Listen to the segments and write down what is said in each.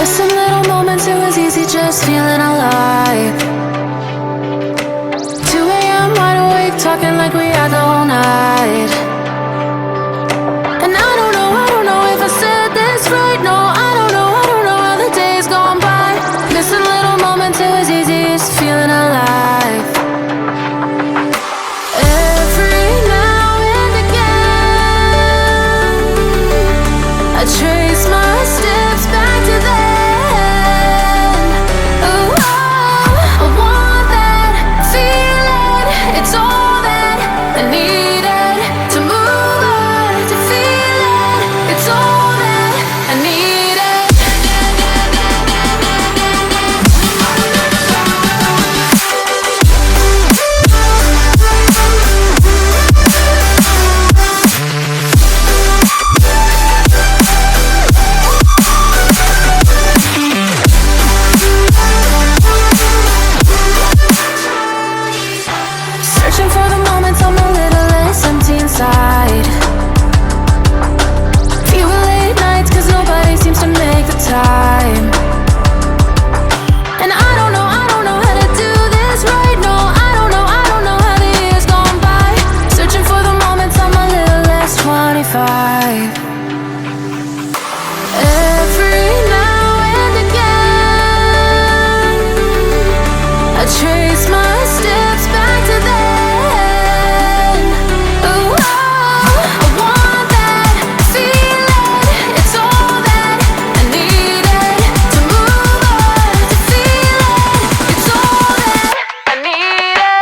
Missing little moments, it was easy just feeling alive. 2 a.m. wide awake, talking like we had the whole night. And I don't know if I said this right. No, I don't know how the days gone by. Missing little moments, it was easy just feeling alive. Every now and again, I trace my steps back to then. Ooh, I want that feeling. It's all that I needed to move on, to feel it. It's all that I needed. Searching for the moments I'm a little less empty inside. Fewer late nights cause nobody seems to make the time. And I don't know how to do this right. No, I don't know how the years gone by. Searching for the moments I'm a little less 25. Every now and again, I trace my steps back to then. Ooh, I want that feeling. It's all that I needed to move on, to feel it. It's all that I needed.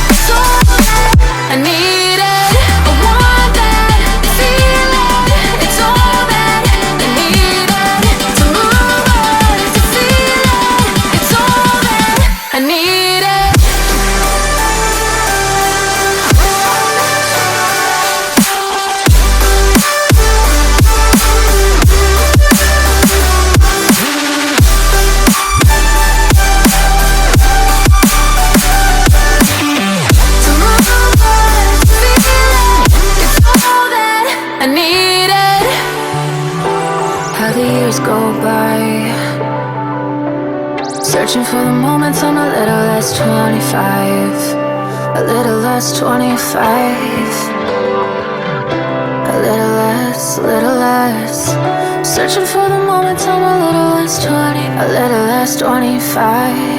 It's all that I needed. I want that feeling. It's all that I needed to move on, to feel it. It's all that I needed. To move on, to feel it. It's all that I needed. How the years go by, searching for the moments I'm a little less 25. A little less 25. A little less. Searching for the moments I'm a little less 20. A little less 25.